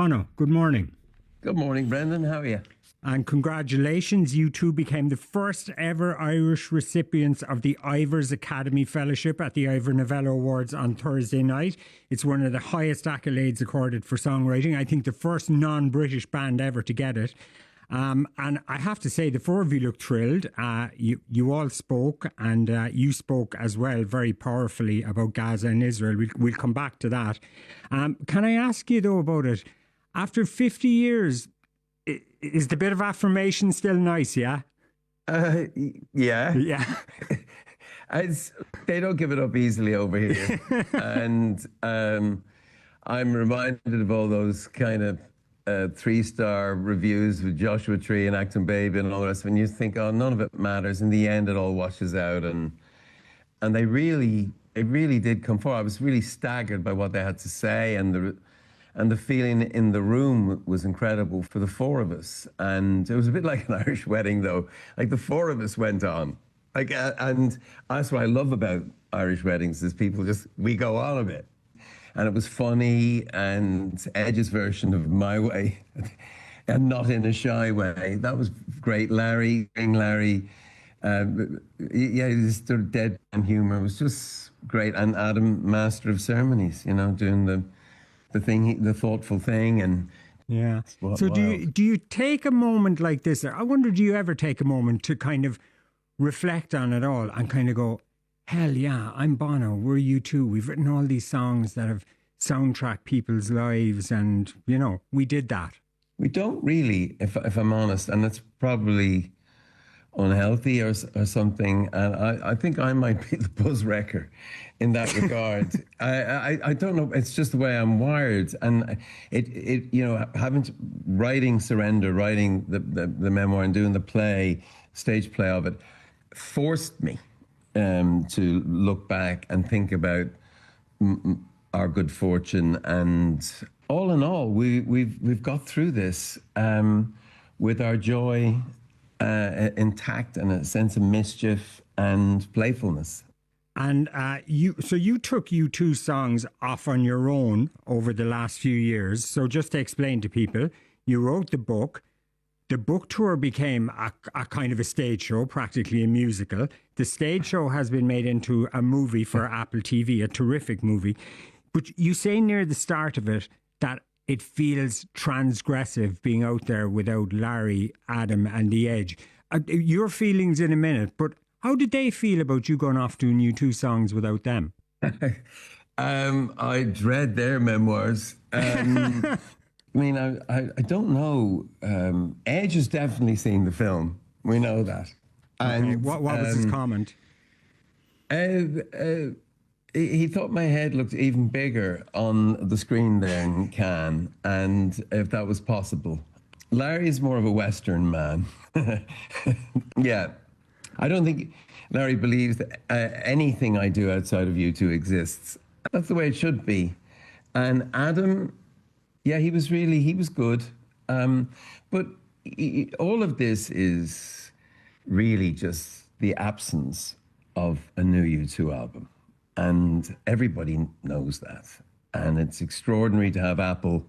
Bono, good morning. Good morning, Brendan. How are you? And congratulations, you two became the first ever Irish recipients of the Ivors Academy Fellowship at the Ivor Novello Awards on Thursday night. It's one of the highest accolades accorded for songwriting. I think the first non-British band ever to get it. And I have to say, the four of you look thrilled. You all spoke, and you spoke as well very powerfully about Gaza and Israel. We'll come back to that. Can I ask you, though, about it? After 50 years, is the bit of affirmation still nice, yeah? Yeah. Yeah. They don't give it up easily over here. And I'm reminded of all those kind of 3-star reviews with Joshua Tree and Acton Baby and all the rest. When you think, oh, none of it matters. In the end, it all washes out. And it really did come forward. I was really staggered by what they had to say, and the feeling in the room was incredible for the four of us. And it was a bit like an Irish wedding, though. Like the four of us went on. And that's what I love about Irish weddings is we go on a bit. And it was funny, and Edge's version of My Way, and not in a shy way. That was great. Larry, his sort of deadpan humor was just great. And Adam, master of ceremonies, doing the thoughtful thing. And yeah. So do you take a moment like this? I wonder, do you ever take a moment to kind of reflect on it all and kind of go, hell yeah, I'm Bono, we're U2. We've written all these songs that have soundtracked people's lives, and, we did that. We don't really, if I'm honest, and it's probably unhealthy or something. And I think I might be the buzz wrecker in that regard. I don't know. It's just the way I'm wired. And writing Surrender, writing the memoir and doing the stage play of it, forced me to look back and think about our good fortune. And all in all, we've got through this with our joy intact and a sense of mischief and playfulness. And you took U2 songs off on your own over the last few years. So just to explain to people, you wrote the book. The book tour became a kind of a stage show, practically a musical. The stage show has been made into a movie for Apple TV, a terrific movie. But you say near the start of it that it feels transgressive being out there without Larry, Adam and the Edge. Your feelings in a minute, but how did they feel about you going off doing U2 songs without them? I dread their memoirs. I mean, I don't know. Edge has definitely seen the film. We know that. And okay. What was his comment? He thought my head looked even bigger on the screen there in Cannes, and if that was possible. Larry is more of a Western man. Yeah. I don't think Larry believes that anything I do outside of U2 exists. That's the way it should be. And Adam, yeah, he was good. But all of this is really just the absence of a new U2 album. And everybody knows that. And it's extraordinary to have Apple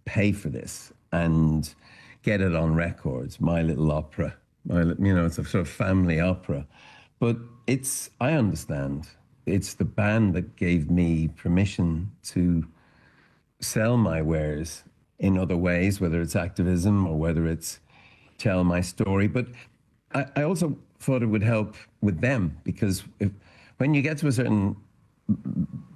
pay for this and get it on records. My Little Opera. It's a sort of family opera. But I understand. It's the band that gave me permission to sell my wares in other ways, whether it's activism or whether it's tell my story. But I also thought it would help with them, because when you get to a certain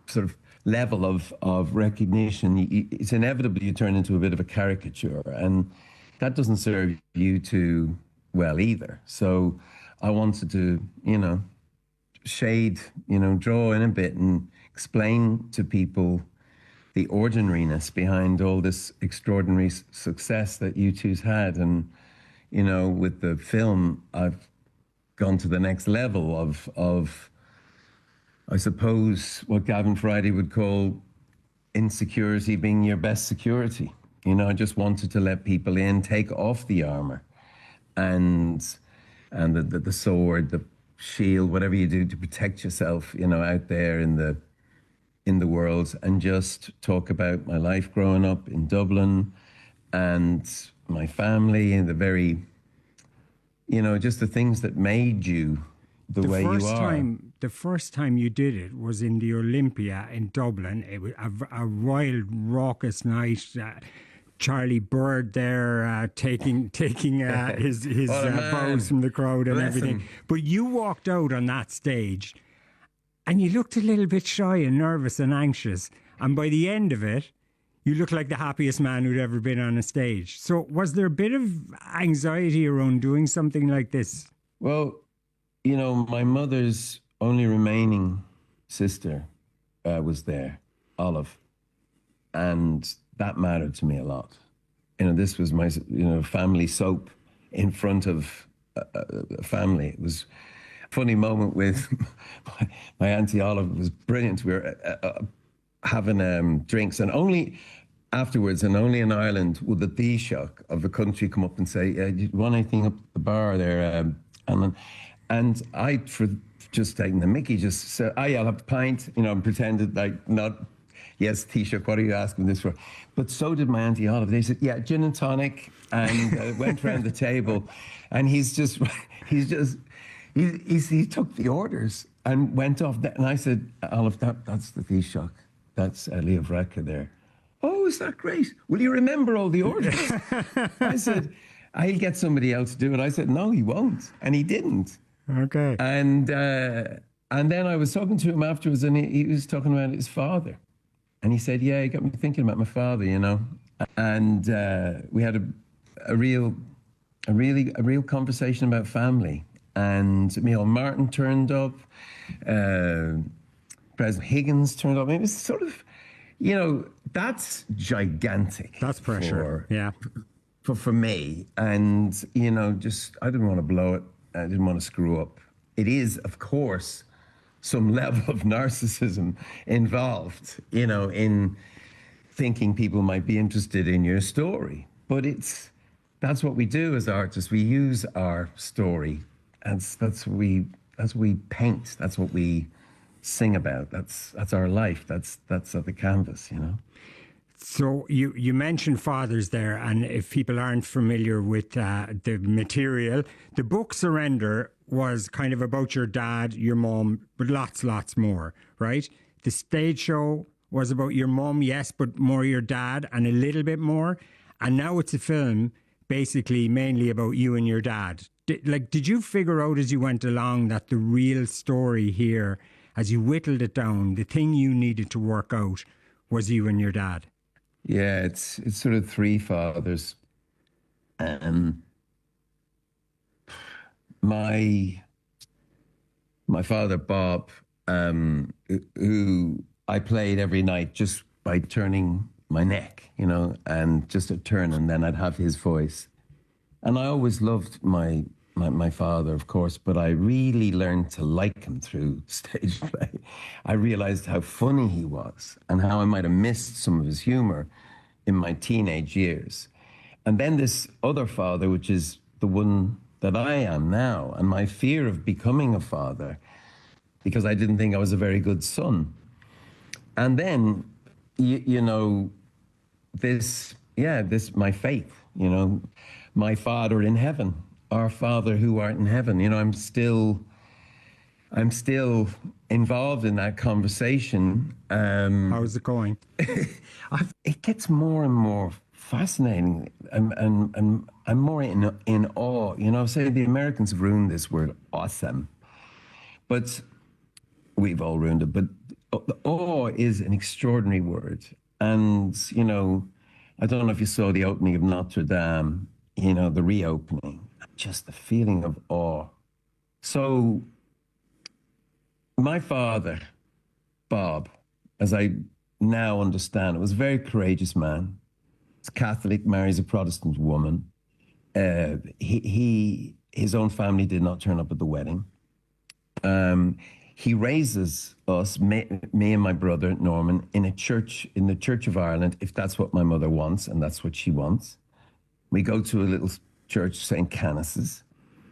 sort of level of recognition, it's inevitable you turn into a bit of a caricature, and that doesn't serve you too well either. So I wanted to, shade, draw in a bit and explain to people the ordinariness behind all this extraordinary success that U2's had. And, with the film, I've gone to the next level of I suppose, what Gavin Friday would call insecurity being your best security. I just wanted to let people in, take off the armor and the sword, the shield, whatever you do to protect yourself, out there in the in the world and just talk about my life growing up in Dublin and my family and the very, just the things that made you the way you are. The first time you did it was in the Olympia in Dublin. It was a wild, raucous night. Charlie Bird there taking his bows from the crowd and everything. But you walked out on that stage and you looked a little bit shy and nervous and anxious. And by the end of it, you looked like the happiest man who'd ever been on a stage. So was there a bit of anxiety around doing something like this? Well, my mother's only remaining sister was there, Olive. And that mattered to me a lot. This was my, family soap in front of a family. It was a funny moment with my Auntie Olive. It was brilliant. We were having drinks, and only afterwards, and only in Ireland, would the Taoiseach of the country come up and say, do you want anything up the bar there? And I, for just taking the mickey, just said, yeah, I'll have a pint, and pretended like not, yes, Taoiseach, what are you asking this for? But so did my Auntie Olive. They said, yeah, gin and tonic, and went around the table. And he took the orders and went off. And I said, Olive, that's the Taoiseach. That's Leo Varadkar there. Oh, is that great? Will you remember all the orders? I said, I'll get somebody else to do it. I said, no, he won't. And he didn't. Okay. And then I was talking to him afterwards, and he was talking about his father. And he said, yeah, he got me thinking about my father, And we had a real conversation about family. And Martin turned up, President Higgins turned up. It was sort of, that's gigantic. That's pressure. Yeah. For me. And, just, I didn't want to blow it. I didn't want to screw up. It is, of course, some level of narcissism involved, in thinking people might be interested in your story. But that's what we do as artists. We use our story. That's what we paint. That's what we sing about. That's our life. That's at the canvas, So you mentioned fathers there, and if people aren't familiar with the material, the book Surrender was kind of about your dad, your mum, but lots more, right? The stage show was about your mum, yes, but more your dad and a little bit more. And now it's a film basically mainly about you and your dad. Did you figure out as you went along that the real story here, as you whittled it down, the thing you needed to work out was you and your dad? Yeah, it's sort of three fathers. My father, Bob, who I played every night just by turning my neck, and just a turn, and then I'd have his voice. And I always loved my father, of course, but I really learned to like him through stage play. I realized how funny he was and how I might have missed some of his humor in my teenage years. And then this other father, which is the one that I am now, and my fear of becoming a father, because I didn't think I was a very good son. And then, my faith, my Father in heaven, our Father who art in heaven. I'm still involved in that conversation. How's it going? It gets more and more fascinating, and I'm more in awe. I say the Americans have ruined this word, awesome, but we've all ruined it. But the awe is an extraordinary word, and I don't know if you saw the opening of Notre Dame. The reopening, just the feeling of awe. So my father, Bob, as I now understand it, was a very courageous man. He's Catholic, marries a Protestant woman. His own family did not turn up at the wedding. He raises us, me and my brother, Norman, in the Church of Ireland, if that's what my mother wants, and that's what she wants. We go to a little church, St. Canice's,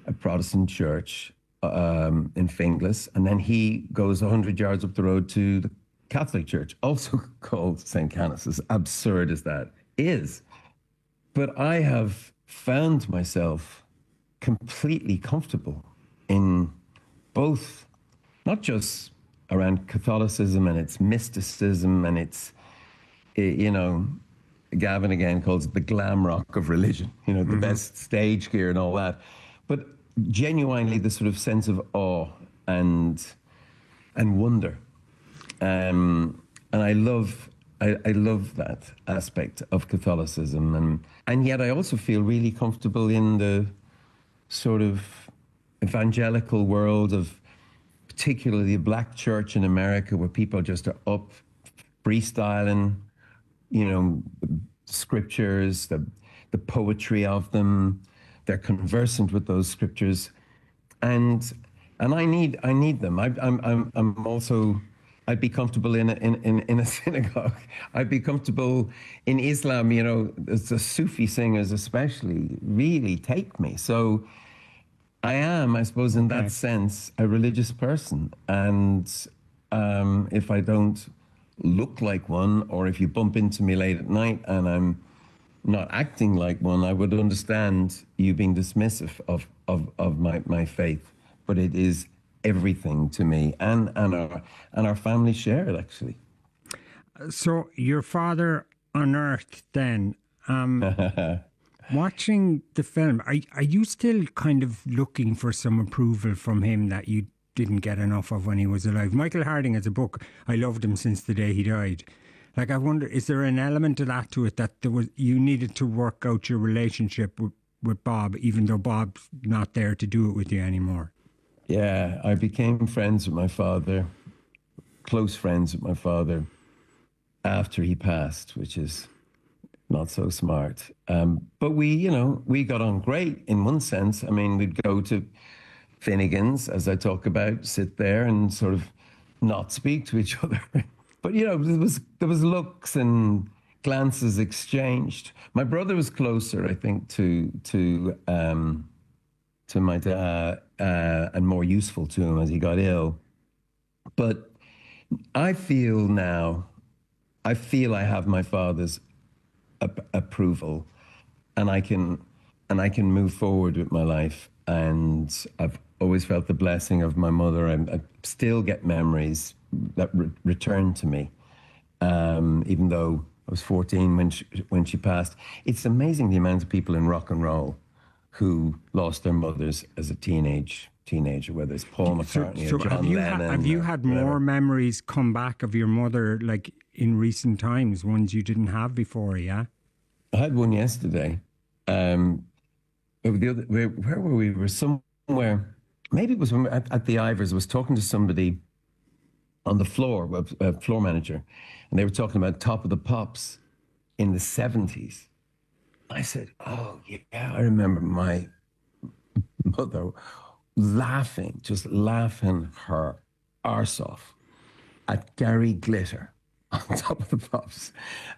a Protestant church in Finglas, and then he goes 100 yards up the road to the Catholic Church, also called St. Canice, as absurd as that is. But I have found myself completely comfortable in both, not just around Catholicism and its mysticism and its, Gavin again calls it the glam rock of religion, the best stage gear and all that. But genuinely the sort of sense of awe and wonder. And I love that aspect of Catholicism. And yet I also feel really comfortable in the sort of evangelical world of particularly the black church in America, where people just are up freestyling, scriptures, the poetry of them. They're conversant with those scriptures, and I need them. I'm also. I'd be comfortable in a synagogue. I'd be comfortable in Islam. The Sufi singers especially really take me. So I am, I suppose, in that sense, a religious person. And if I don't look like one, or if you bump into me late at night and I'm not acting like one, I would understand you being dismissive of my faith. But it is everything to me, and our family share it, actually. So your father unearthed then. Watching the film, are you still kind of looking for some approval from him that you didn't get enough of when he was alive? Michael Harding has a book. I loved him since the day he died. Like, I wonder, is there an element of that to it, that you needed to work out your relationship with Bob, even though Bob's not there to do it with you anymore? Yeah, I became friends with my father, close friends with my father, after he passed, which is not so smart. But we got on great in one sense. I mean, we'd go to Finnegan's, as I talk about, sit there and sort of not speak to each other. But, there was looks and glances exchanged. My brother was closer, I think, to my dad, and more useful to him as he got ill. But I feel I have my father's approval, and I can move forward with my life. And I've always felt the blessing of my mother. I still get memories that return to me, even though I was 14 when she passed. It's amazing the amount of people in rock and roll who lost their mothers as a teenager, whether it's Paul McCartney or John Lennon. Have you had more memories come back of your mother, like in recent times, ones you didn't have before, yeah? I had one yesterday. Where were we? We were somewhere, maybe it was at the Ivors. I was talking to somebody on the floor, a floor manager, and they were talking about Top of the Pops in the 70s. I said, oh, yeah, I remember my mother just laughing her arse off at Gary Glitter on Top of the Pops.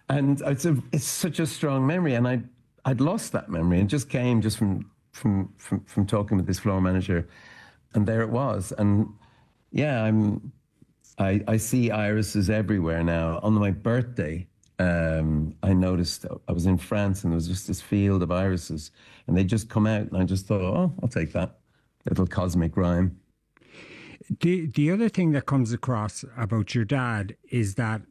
And I said, it's such a strong memory. And I'd lost that memory, and just came from talking with this floor manager. And there it was. And yeah, I see irises everywhere now. On my birthday, I noticed I was in France and there was just this field of irises, and they just come out, and I just thought, oh, I'll take that little cosmic rhyme. The other thing that comes across about your dad is that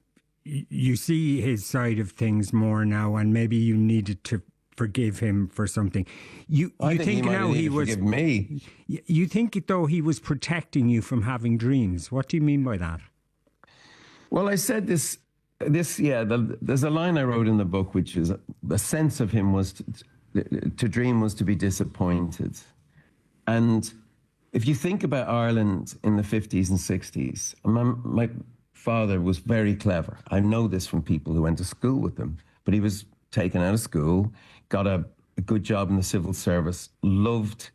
you see his side of things more now, and maybe you needed to forgive him for something. You think now he was forgive me. You think though he was protecting you from having dreams. What do you mean by that? Well, I said this. There's a line I wrote in the book, which is the sense of him was to dream was to be disappointed. And if you think about Ireland in the 50s and 60s, my father was very clever. I know this from people who went to school with him, but he was taken out of school, got a good job in the civil service, loved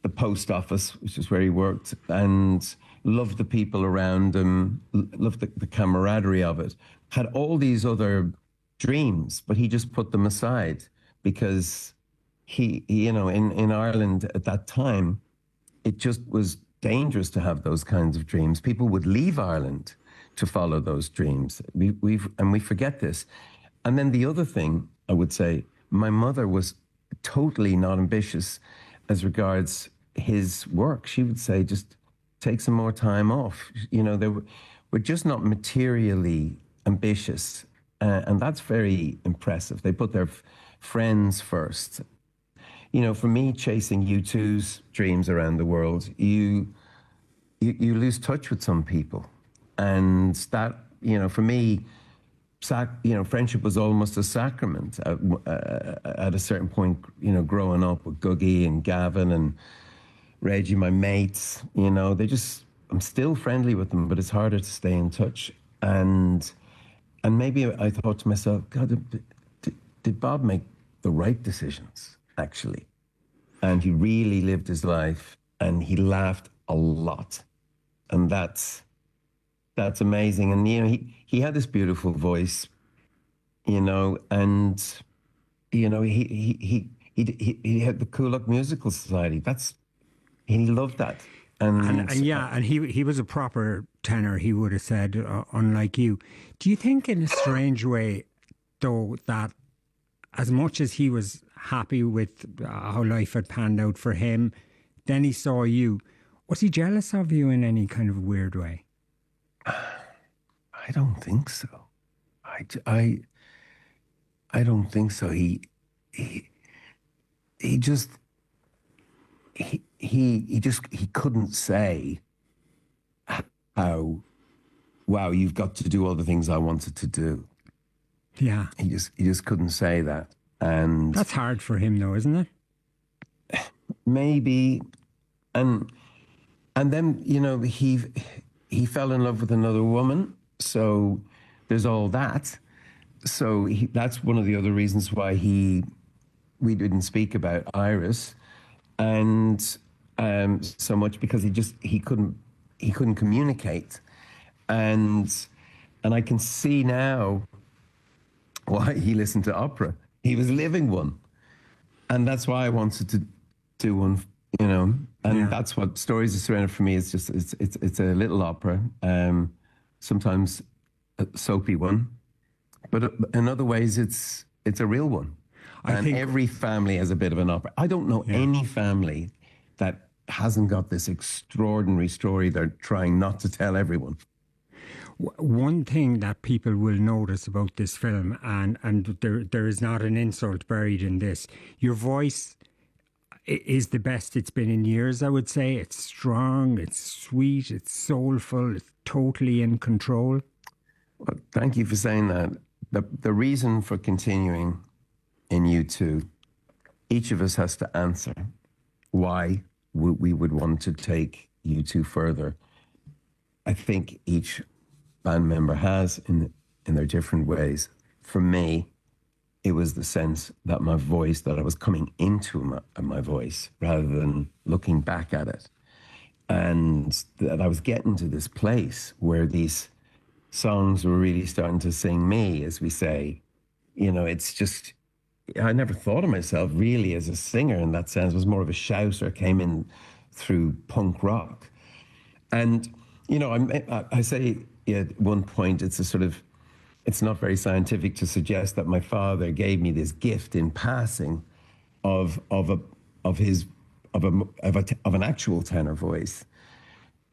the post office, which is where he worked, and loved the people around him, loved the camaraderie of it, had all these other dreams, but he just put them aside because he in Ireland at that time, it just was dangerous to have those kinds of dreams. People would leave Ireland to follow those dreams. We forget this. And then the other thing I would say, my mother was totally not ambitious as regards his work. She would say, just take some more time off. You know, we're just not materially ambitious. And that's very impressive. They put their friends first. You know, for me, chasing U2's dreams around the world, you lose touch with some people. And that, you know, for me, friendship was almost a sacrament at a certain point, you know, growing up with Googie and Gavin and Reggie, my mates, you know, I'm still friendly with them, but it's harder to stay in touch. And maybe I thought to myself, God, did Bob make the right decisions, actually? And he really lived his life, and he laughed a lot. And that's amazing. And, you know, he had this beautiful voice, you know, and, you know, he had the Cool Luck Musical Society. He loved that. And he was a proper tenor, he would have said, unlike you. Do you think in a strange way, though, that as much as he was happy with how life had panned out for him, then he saw you, was he jealous of you in any kind of weird way? I don't think so. I don't think so. He couldn't say how, wow, you've got to do all the things I wanted to do. Yeah. He just couldn't say that. And that's hard for him though, isn't it? Maybe. And then, you know, he fell in love with another woman. So there's all that. So that's one of the other reasons why we didn't speak about Iris, and so much because he couldn't communicate, and I can see now why he listened to opera. He was living one, and that's why I wanted to do one. You know, and that's what Stories of Surrender for me is. Just it's a little opera, sometimes a soapy one, but in other ways it's a real one. I think every family has a bit of an opera. I don't know any family that hasn't got this extraordinary story they're trying not to tell everyone. One thing that people will notice about this film, and there is not an insult buried in this, your voice is the best it's been in years, I would say. It's strong, it's sweet, it's soulful, it's totally in control. Well, thank you for saying that. The reason for continuing in U2, each of us has to answer why we would want to take U2 further. I think each band member has in their different ways. For me, it was the sense that my voice, that I was coming into my voice rather than looking back at it. And that I was getting to this place where these songs were really starting to sing me, as we say. You know, it's just, I never thought of myself really as a singer in that sense. I was more of a shouter, came in through punk rock. And, you know, I say at one point, it's not very scientific to suggest that my father gave me this gift in passing of an actual tenor voice.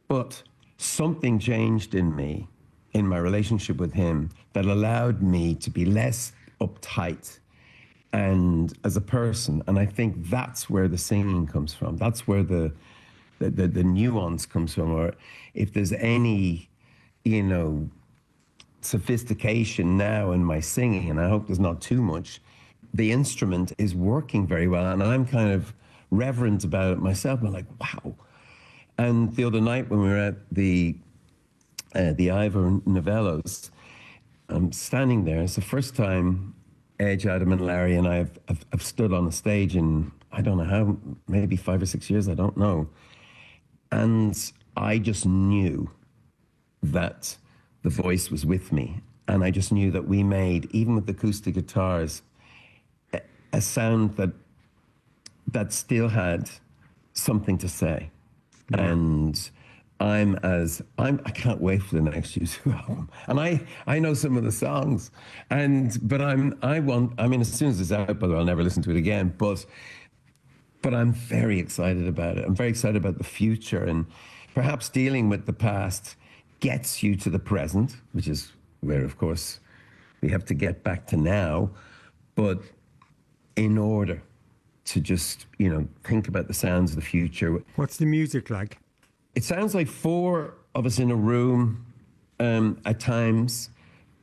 But something changed in me, in my relationship with him, that allowed me to be less uptight and as a person. And I think that's where the singing comes from. That's where the nuance comes from. Or if there's any, you know, sophistication now in my singing, and I hope there's not too much, the instrument is working very well, and I'm kind of reverent about it myself. I'm like, wow. And the other night when we were at the Ivor Novellos, I'm standing there. It's the first time Edge, Adam and Larry and I have stood on a stage in, I don't know how, maybe 5 or 6 years, I don't know. And I just knew that the voice was with me. And I just knew that we made, even with the acoustic guitars, a sound that still had something to say. Yeah. I can't wait for the next U2 album. And I know some of the songs. But as soon as it's out, by the way, I'll never listen to it again. But I'm very excited about it. I'm very excited about the future, and perhaps dealing with the past gets you to the present, which is where, of course, we have to get back to now. But in order to just, think about the sounds of the future. What's the music like? It sounds like four of us in a room at times.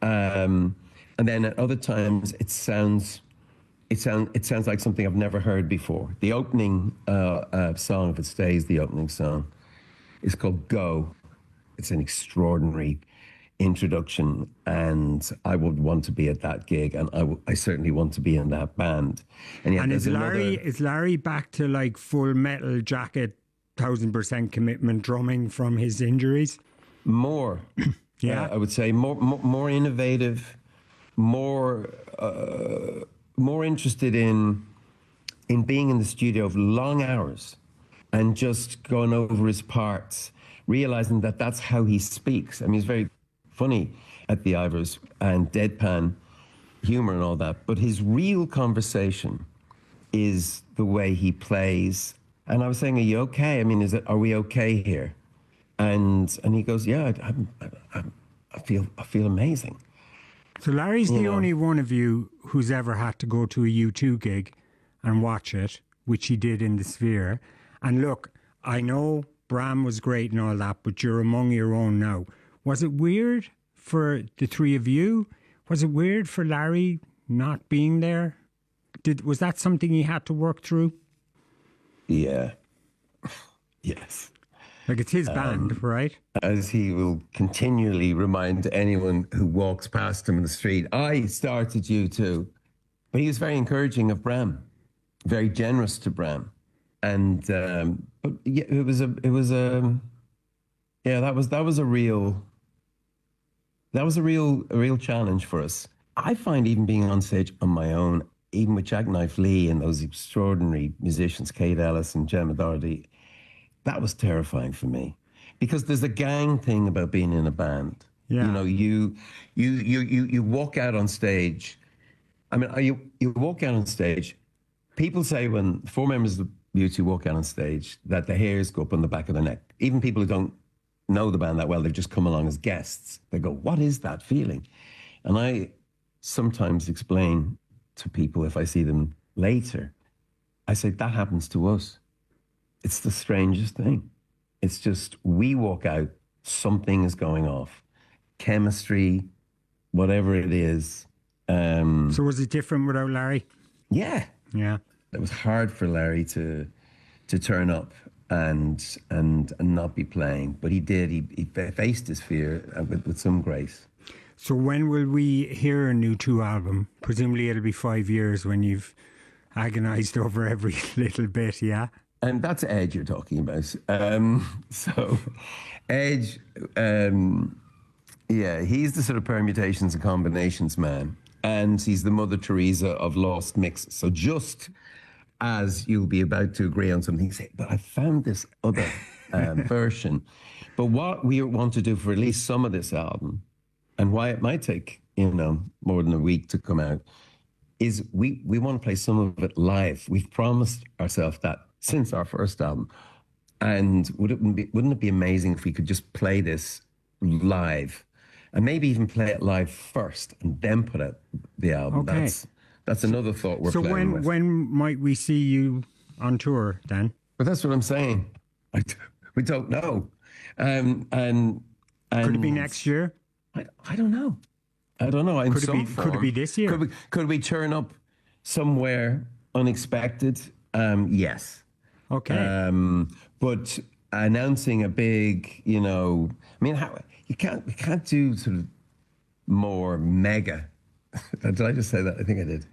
And then at other times it sounds like something I've never heard before. The opening song, if it stays the opening song, is called Go. It's an extraordinary introduction, and I would want to be at that gig, and I certainly want to be in that band. And is Larry back to like Full Metal Jacket, 1000% commitment drumming from his injuries? More, yeah, I would say more innovative, more interested in being in the studio for long hours and just going over his parts, realizing that that's how he speaks. I mean, he's very funny at the Ivors and deadpan humor and all that, but his real conversation is the way he plays. And I was saying, "Are you okay? I mean, are we okay here?" And he goes, "Yeah, I feel amazing." So Larry's the only one of you who's ever had to go to a U2 gig and watch it, which he did in the Sphere. And look, I know Bram was great and all that, but you're among your own now. Was it weird for the three of you? Was it weird for Larry not being there? Was that something he had to work through? Yeah. Yes. Like, it's his band, right? As he will continually remind anyone who walks past him in the street, I started U2. But he was very encouraging of Bram, very generous to Bram. And but yeah, that was a real challenge for us. I find even being on stage on my own, even with Jackknife Lee and those extraordinary musicians, Kate Ellis and Gemma Doherty, that was terrifying for me, because there's a gang thing about being in a band. Yeah. You walk out on stage. I mean, you walk out on stage. People say when four members of U2 walk out on stage that the hairs go up on the back of their neck. Even people who don't know the band that well, they've just come along as guests. They go, "What is that feeling?" And I sometimes explain to people, if I see them later, I say, that happens to us. It's the strangest thing. It's just, we walk out, something is going off. Chemistry, whatever it is. So was it different without Larry? Yeah. Yeah. It was hard for Larry to turn up and not be playing, but he did. He faced his fear with some grace. So when will we hear a new U2 album? Presumably it'll be 5 years when you've agonised over every little bit, yeah? And that's Edge you're talking about. So Edge, he's the sort of permutations and combinations man. And he's the Mother Teresa of lost mixes. So just as you'll be about to agree on something, say, but I found this other version. But what we want to do for at least some of this album, and why it might take, more than a week to come out, is we want to play some of it live. We've promised ourselves that since our first album. And wouldn't it be amazing if we could just play this live, and maybe even play it live first and then put out the album? Okay. That's another thought we're playing with. So when might we see you on tour then? But that's what I'm saying. We don't know. And could it be next year? I don't know. Could it be this year? Could we turn up somewhere unexpected? Yes. Okay. But announcing a big, how you can't do sort of more mega. Did I just say that? I think I did.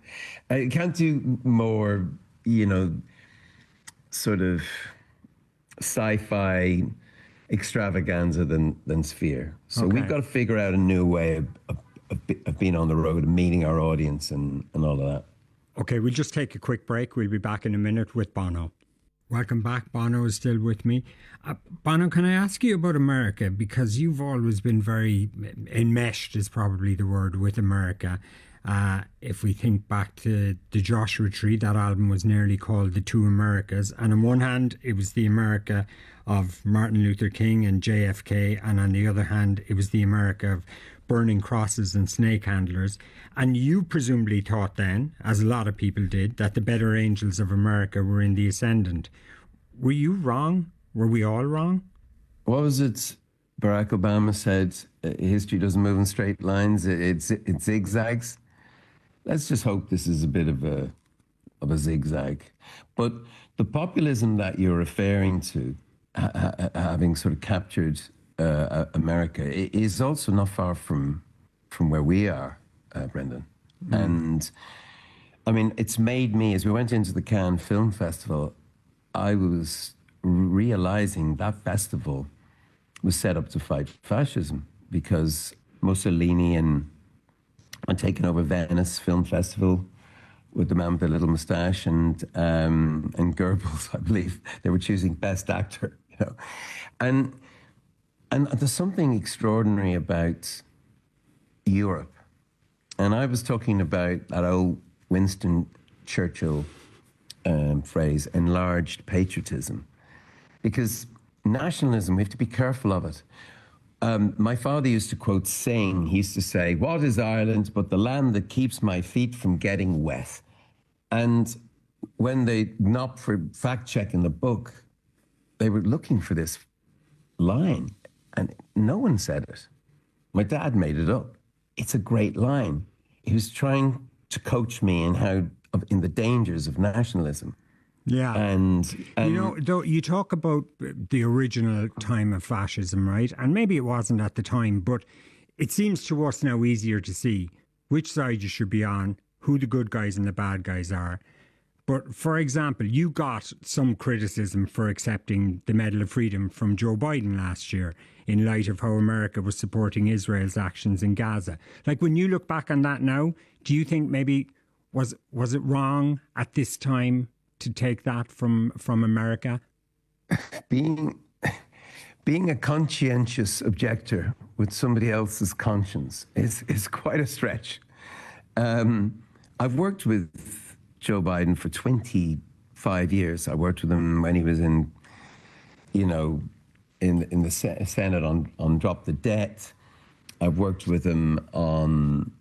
You can't do more, sort of sci-fi extravaganza than Sphere. So Okay. we've got to figure out a new way of being on the road and meeting our audience and all of that. Okay, we'll just take a quick break. We'll be back in a minute with Bono. Welcome back. Bono is still with me. Bono, can I ask you about America? Because you've always been very enmeshed, is probably the word, with America. If we think back to the Joshua Tree, that album was nearly called The Two Americas. And on one hand, it was the America of Martin Luther King and JFK. And on the other hand, it was the America of burning crosses and snake handlers. And you presumably thought then, as a lot of people did, that the better angels of America were in the ascendant. Were you wrong? Were we all wrong? What was it Barack Obama said? History doesn't move in straight lines. It zigzags. Let's just hope this is a bit of a zigzag. But the populism that you're referring to, having sort of captured America, is also not far from where we are, Brendan. And I mean, it's made me, as we went into the Cannes Film Festival, I was realizing that festival was set up to fight fascism, because Mussolini and taking over Venice Film Festival with the man with the little moustache and Goebbels, I believe they were choosing best actor, you know, and there's something extraordinary about Europe. And I was talking about that old Winston Churchill phrase, enlarged patriotism, because nationalism, we have to be careful of it. My father used to quote Synge. He used to say, "What is Ireland but the land that keeps my feet from getting wet?" And when they knocked for fact-checking the book, they were looking for this line, and no one said it. My dad made it up. It's a great line. He was trying to coach me in the dangers of nationalism. Yeah. And you know, though, you talk about the original time of fascism, right? And maybe it wasn't at the time, but it seems to us now easier to see which side you should be on, who the good guys and the bad guys are. But for example, you got some criticism for accepting the Medal of Freedom from Joe Biden last year in light of how America was supporting Israel's actions in Gaza. Like, when you look back on that now, do you think maybe was it wrong at this time to take that from America? being a conscientious objector with somebody else's conscience is quite a stretch. I've worked with Joe Biden for 25 years. I worked with him when he was in the Senate on Drop the Debt. I've worked with him on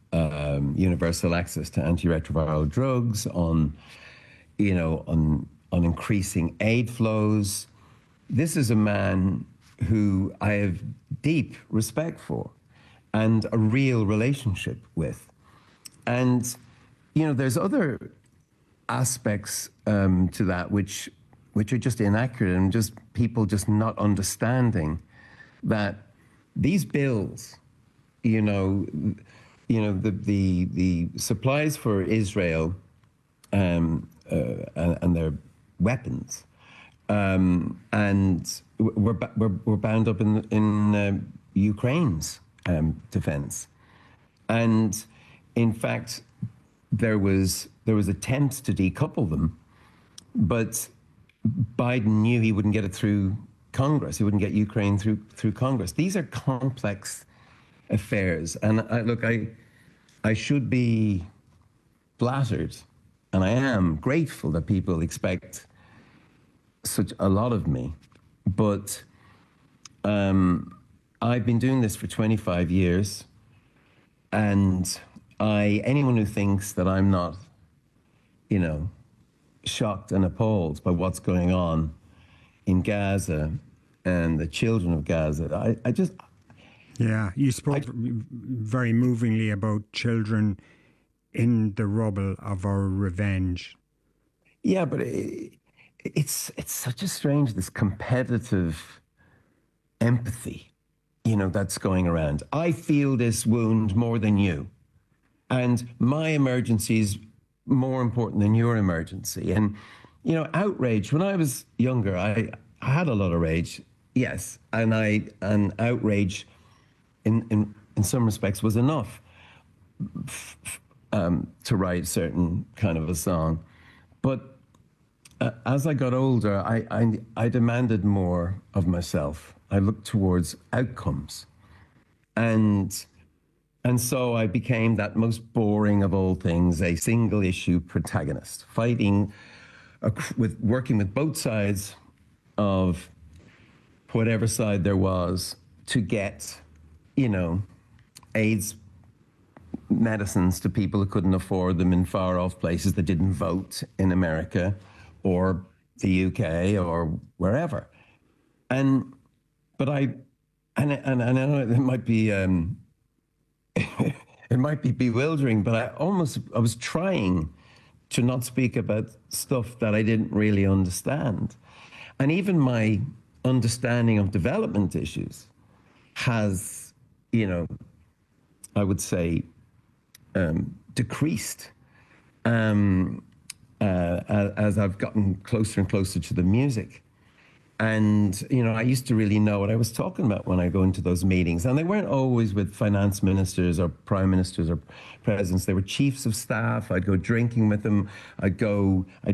universal access to antiretroviral drugs, on increasing aid flows. This is a man who I have deep respect for and a real relationship with. And, there's other aspects to that which are just inaccurate, and just people just not understanding that these bills, the supplies for Israel and their weapons, and we're bound up in Ukraine's defense. And in fact, there was attempts to decouple them, but Biden knew he wouldn't get it through Congress. He wouldn't get Ukraine through Congress. These are complex affairs, and I should be flattered, and I am grateful that people expect such a lot of me. But I've been doing this for 25 years, and anyone who thinks that I'm not, shocked and appalled by what's going on in Gaza and the children of Gaza, I just... Yeah, you spoke very movingly about children in the rubble of our revenge. Yeah, but it's such a strange, this competitive empathy, that's going around. I feel this wound more than you, and my emergency is more important than your emergency. And, outrage. When I was younger, I had a lot of rage, yes, and outrage in some respects was enough to write certain kind of a song. But as I got older, I demanded more of myself. I looked towards outcomes. And so I became that most boring of all things, a single issue protagonist, working with both sides of whatever side there was to get, AIDS medicines to people who couldn't afford them in far off places that didn't vote in America or the UK or wherever. But I know it might be, it might be bewildering, but I was trying to not speak about stuff that I didn't really understand. And even my understanding of development issues has, I would say, decreased as I've gotten closer and closer to the music. And, I used to really know what I was talking about when I go into those meetings. And they weren't always with finance ministers or prime ministers or presidents. They were chiefs of staff. I'd go drinking with them. I'd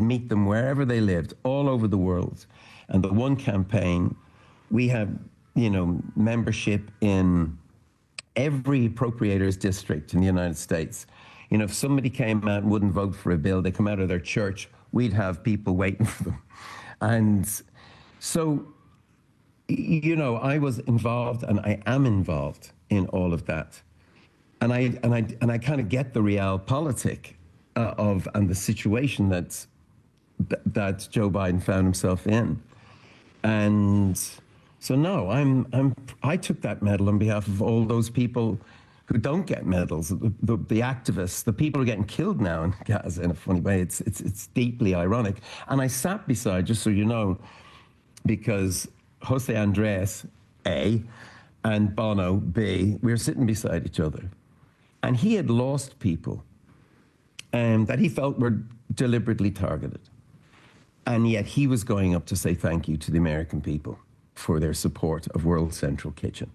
meet them wherever they lived, all over the world. And the One campaign, we had, membership in every appropriators district in the United States. If somebody came out and wouldn't vote for a bill, they come out of their church, we'd have people waiting for them. And so, I was involved, and I am involved in all of that, and I kind of get the realpolitik and the situation that Joe Biden found himself in, and so no, I took that medal on behalf of all those people who don't get medals, the activists, the people who are getting killed now in Gaza in a funny way. It's deeply ironic, and I sat beside, just so you know, because Jose Andres, A, and Bono, B, we were sitting beside each other. And he had lost people that he felt were deliberately targeted. And yet he was going up to say thank you to the American people for their support of World Central Kitchen.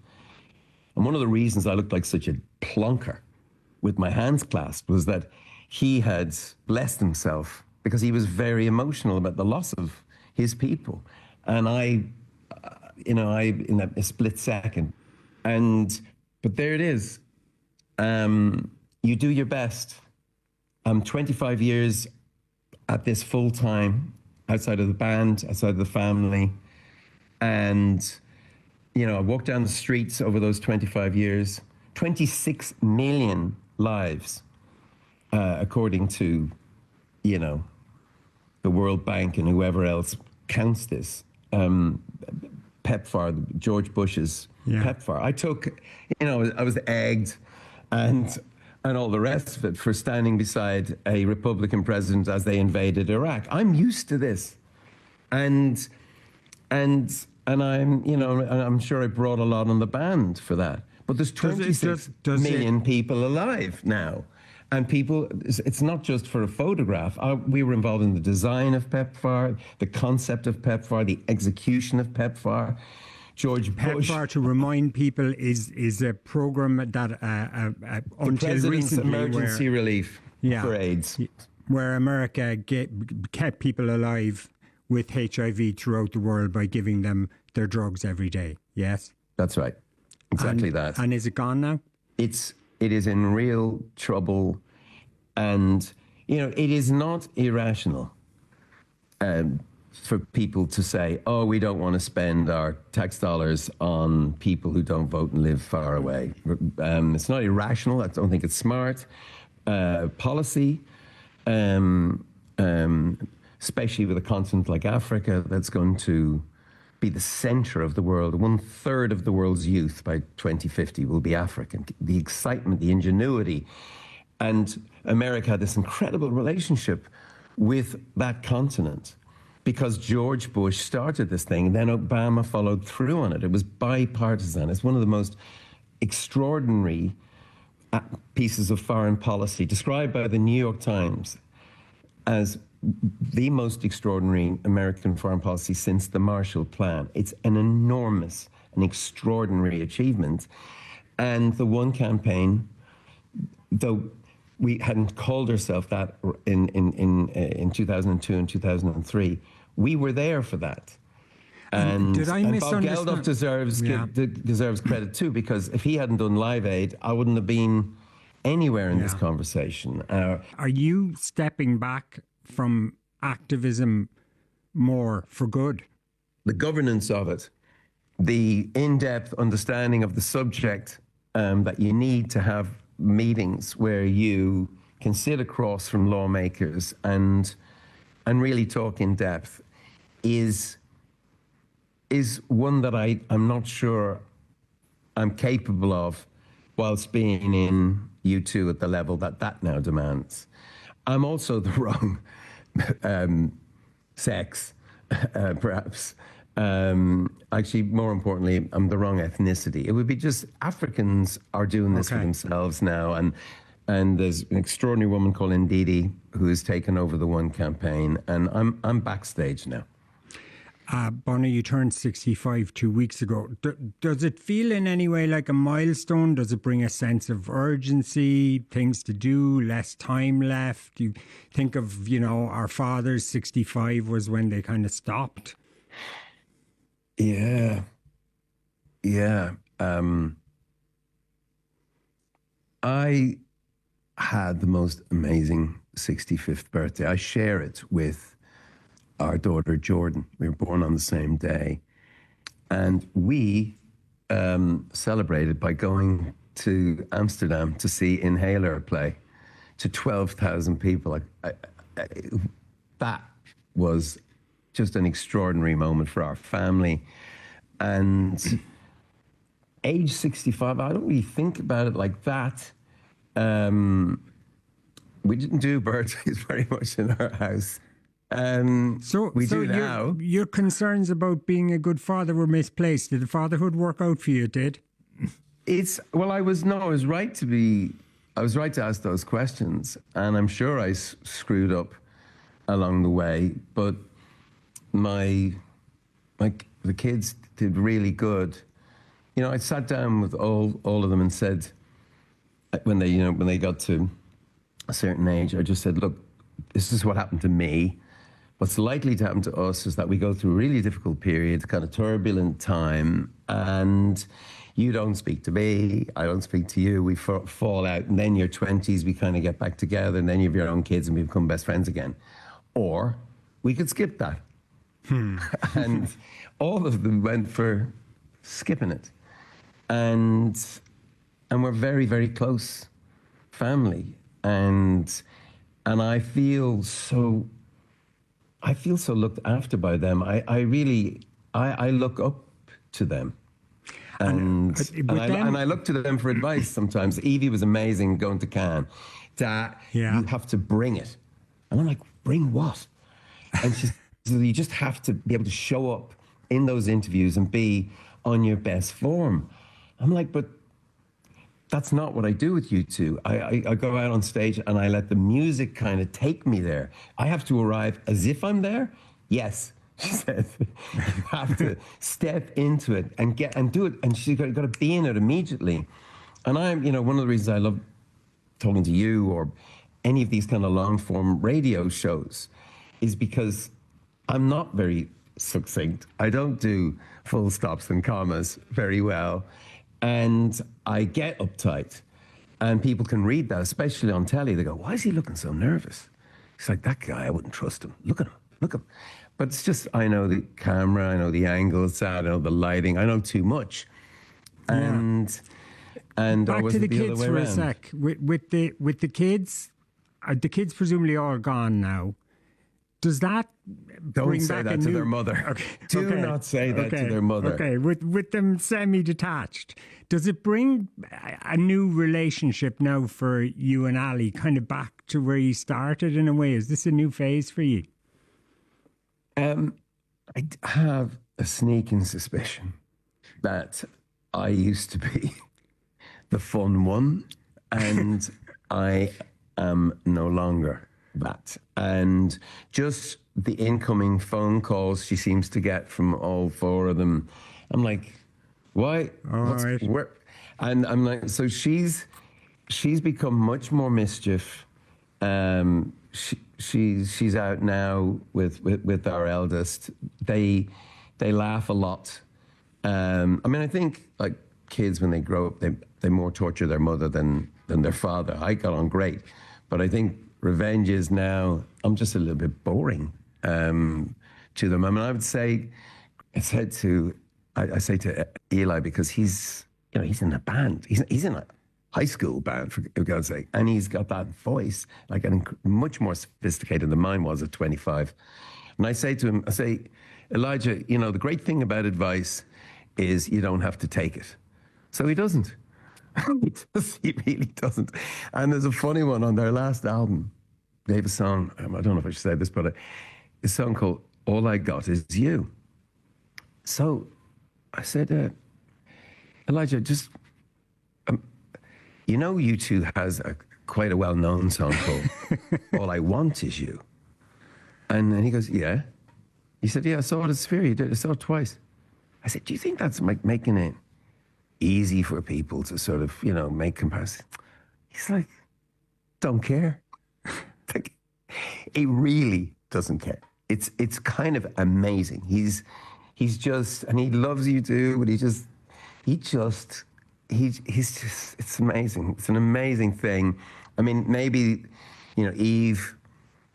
And one of the reasons I looked like such a plonker with my hands clasped was that he had blessed himself because he was very emotional about the loss of his people. And I in a split second. But there it is. You do your best. I'm 25 years at this full time, outside of the band, outside of the family. And, I walked down the streets over those 25 years, 26 million lives, according to, the World Bank and whoever else counts this. PEPFAR, George Bush's PEPFAR. I took, I was egged and all the rest of it for standing beside a Republican president as they invaded Iraq. I'm used to this. And I'm sure I brought a lot on the band for that. But there's 26 million people alive now. And people, it's not just for a photograph. We were involved in the design of PEPFAR, the concept of PEPFAR, the execution of PEPFAR. George Bush. PEPFAR, to remind people, is a program that until recently emergency relief for AIDS, where America kept people alive with HIV throughout the world by giving them their drugs every day. Yes, that's right. Exactly that. And is it gone now? It is in real trouble, and it is not irrational for people to say, "Oh, we don't want to spend our tax dollars on people who don't vote and live far away." It's not irrational. I don't think it's smart policy, especially with a continent like Africa that's going to be the center of the world. 1/3 of the world's youth by 2050 will be African. The excitement, the ingenuity. And America had this incredible relationship with that continent because George Bush started this thing, then Obama followed through on it. It was bipartisan. It's one of the most extraordinary pieces of foreign policy, described by the New York Times as the most extraordinary American foreign policy since the Marshall Plan. It's an enormous and extraordinary achievement. And the One campaign, though we hadn't called ourselves that in in 2002 and 2003. We were there for that. And, did I and Bob misunderstand? Geldof deserves credit too, because if he hadn't done Live Aid, I wouldn't have been anywhere in this conversation. Are you stepping back from activism more for good? The governance of it, the in-depth understanding of the subject that you need to have meetings where you can sit across from lawmakers and really talk in depth is one that I'm not sure I'm capable of whilst being in U2 at the level that now demands. I'm also the wrong sex, perhaps. Actually, more importantly, I'm the wrong ethnicity. It would be just Africans are doing this for themselves now. And there's an extraordinary woman called Ndidi who has taken over the One campaign. And I'm backstage now. Bono, you turned 65 2 weeks ago. Does it feel in any way like a milestone? Does it bring a sense of urgency, things to do, less time left? You think of, our fathers, 65 was when they kind of stopped. Yeah. I had the most amazing 65th birthday. I share it with our daughter, Jordan. We were born on the same day. And we celebrated by going to Amsterdam to see Inhaler play to 12,000 people. That was just an extraordinary moment for our family. And age 65, I don't really think about it like that. We didn't do birthdays very much in our house. So we do now. Your concerns about being a good father were misplaced. Did the fatherhood work out for you? It did? I was right to ask those questions. And I'm sure I screwed up along the way. But the kids did really good. I sat down with all of them and said, when they got to a certain age, I just said, look, this is what happened to me. What's likely to happen to us is that we go through a really difficult period, kind of turbulent time, and you don't speak to me, I don't speak to you, we fall out, and then your 20s, we kind of get back together, and then you have your own kids and we become best friends again. Or we could skip that. And all of them went for skipping it. And we're very, very close family. And I feel so looked after by them. I really look up to them. And I look to them for advice sometimes. Evie was amazing going to Cannes. Dad, you have to bring it. And I'm like, bring what? And she said, you just have to be able to show up in those interviews and be on your best form. I'm like, but that's not what I do with U2. I go out on stage and I let the music kind of take me there. I have to arrive as if I'm there. Yes, she said. You have to step into it and do it. And she's got to be in it immediately. And I'm, one of the reasons I love talking to you or any of these kind of long form radio shows is because I'm not very succinct. I don't do full stops and commas very well. And I get uptight. And people can read that, especially on telly. They go, why is he looking so nervous? He's like, that guy, I wouldn't trust him. Look at him. But it's just, I know the camera, I know the angles, I know the lighting, I know too much. And back to the kids for a sec. With the kids, are the kids presumably all gone now? Does that Don't say that to their mother. Okay. Do not say that to their mother. Okay, with them semi-detached, does it bring a new relationship now for you and Ali, kind of back to where you started in a way? Is this a new phase for you? I have a sneaking suspicion that I used to be the fun one, and I am no longer that. And just the incoming phone calls she seems to get from all four of them, I'm like, why? Where? And I'm like, so she's become much more mischief. she's out now with our eldest. They laugh a lot. I mean, I think like kids when they grow up, they more torture their mother than their father. I got on great, but I think revenge is now. I'm just a little bit boring to them. I mean, I would say, I say to Eli, because he's in a band. He's in a high school band, for God's sake, and he's got that voice, like much more sophisticated than mine was at 25. And I say to him, Elijah, the great thing about advice is you don't have to take it. So he doesn't. He really doesn't. And there's a funny one on their last album. They have a song, I don't know if I should say this, but a song called All I Got Is You. So I said, Elijah, just, U2 has quite a well-known song called All I Want Is You. And then he goes, yeah. He said, yeah, I saw it at Sphere. I saw it twice. I said, do you think that's making it easy for people to sort of, make comparisons? He's like, don't care. Like, he really doesn't care. It's kind of amazing. He's just, and he loves you too, but he's just, it's amazing. It's an amazing thing. I mean, maybe, Eve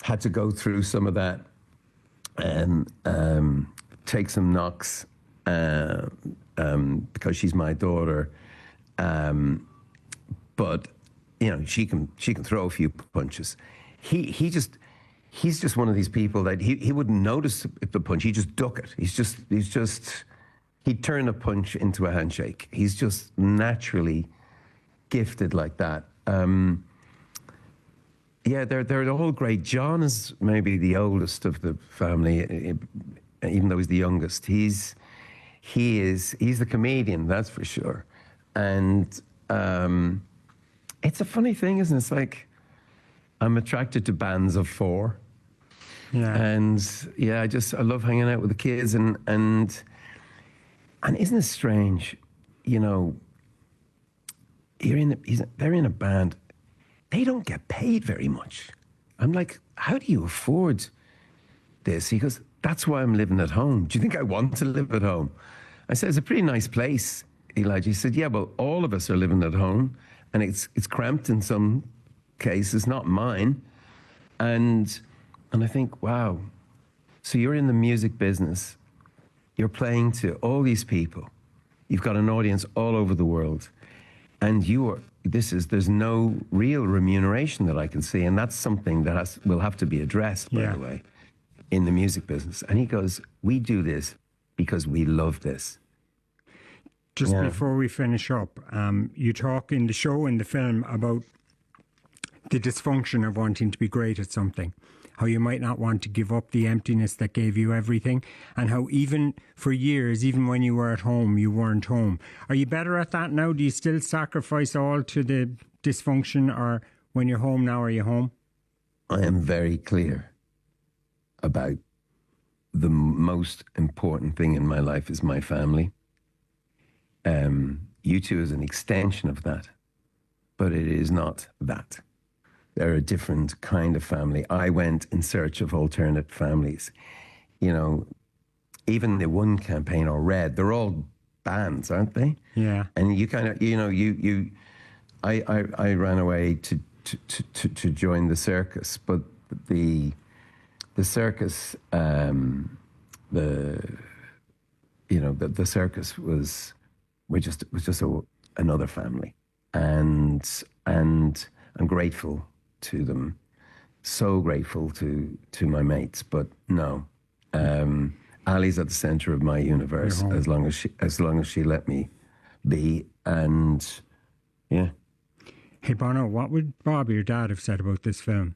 had to go through some of that and take some knocks because she's my daughter. But, she can throw a few punches. He's just one of these people that he wouldn't notice the punch. He'd just duck it. He'd turn a punch into a handshake. He's just naturally gifted like that. Yeah, they're all great. John is maybe the oldest of the family, even though he's the youngest. He's the comedian, that's for sure. And it's a funny thing, isn't it? It's like I'm attracted to bands of four. Yeah. And yeah, I love hanging out with the kids and isn't it strange, they're in a band. They don't get paid very much. I'm like, how do you afford this? He goes, that's why I'm living at home. Do you think I want to live at home? I said, it's a pretty nice place, Elijah. He said, yeah, but all of us are living at home, and it's cramped in some cases, not mine. And I think, wow. So you're in the music business. You're playing to all these people. You've got an audience all over the world. And there's no real remuneration that I can see. And that's something that will have to be addressed, by the way, in the music business. And he goes, we do this because we love this. Just before we finish up, you talk in the show, in the film, about the dysfunction of wanting to be great at something. How you might not want to give up the emptiness that gave you everything, and how even for years, even when you were at home, you weren't home. Are you better at that now? Do you still sacrifice all to the dysfunction, or when you're home now, are you home? I am very clear about the most important thing in my life is my family. U2 is an extension of that, but it is not that. They're a different kind of family. I went in search of alternate families. Even the One campaign or Red, they're all bands, aren't they? Yeah. And you kind of, I ran away to join the circus, but the circus, the circus was just another family, and I'm grateful to them, so grateful to my mates. But no, Ali's at the center of my universe as long as she let me be. And yeah. Hey Bono, what would Bob, your dad, have said about this film?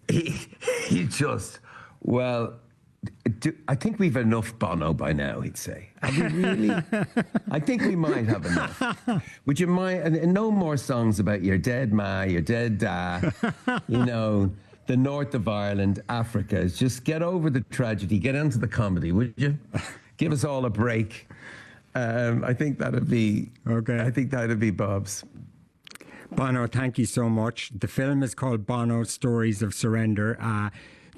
He just, well, I think we've enough Bono by now, he'd say. Have we really? I think we might have enough. Would you mind? And no more songs about your dead ma, your dead da, the north of Ireland, Africa. Just get over the tragedy, get into the comedy, would you? Give us all a break. I think that'd be okay. I think that'd be Bob's. Bono, thank you so much. The film is called Bono, Stories of Surrender.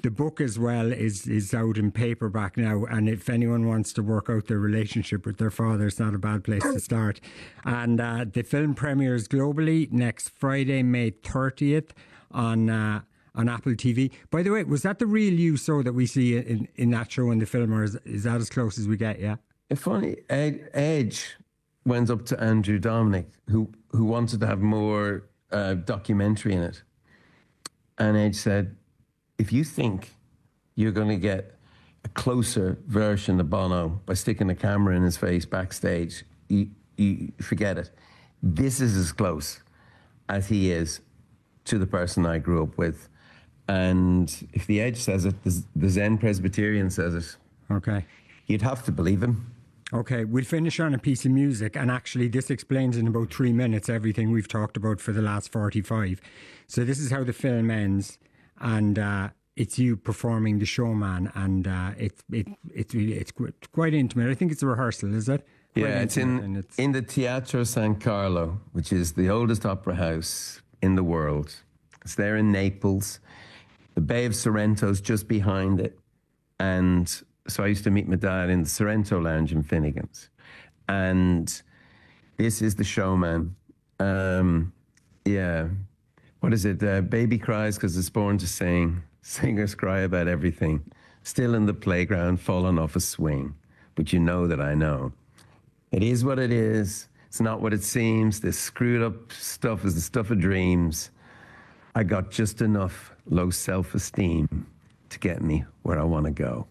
The book as well is out in paperback now, and if anyone wants to work out their relationship with their father, it's not a bad place to start. And the film premieres globally next Friday, May 30th on Apple TV. By the way, was that the real you that we see in that show in the film, or is that as close as we get? Yeah. It's funny, Edge went up to Andrew Dominic, who wanted to have more documentary in it. And Edge said, if you think you're going to get a closer version of Bono by sticking a camera in his face backstage, you forget it. This is as close as he is to the person I grew up with. And if the Edge says it, the Zen Presbyterian says it. Okay. You'd have to believe him. Okay, we'll finish on a piece of music, and actually this explains in about 3 minutes everything we've talked about for the last 45. So this is how the film ends, and it's you performing The Showman, and it's quite intimate. I think it's a rehearsal, is it? Yeah, it's in the Teatro San Carlo, which is the oldest opera house in the world. It's there in Naples. The Bay of Sorrento's just behind it, and so I used to meet my dad in the Sorrento Lounge in Finnegan's. And this is The Showman. Yeah. What is it? Baby cries because it's born to sing. Singers cry about everything. Still in the playground, falling off a swing. But you know that I know. It is what it is. It's not what it seems. This screwed up stuff is the stuff of dreams. I got just enough low self-esteem to get me where I want to go.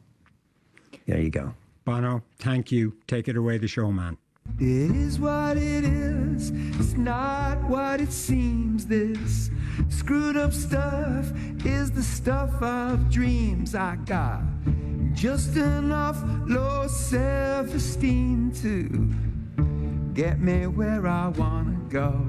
There you go. Bono, thank you. Take it away, The Showman. It is what it is, it's not what it seems. This screwed up stuff is the stuff of dreams. I got just enough low self-esteem to get me where I wanna go.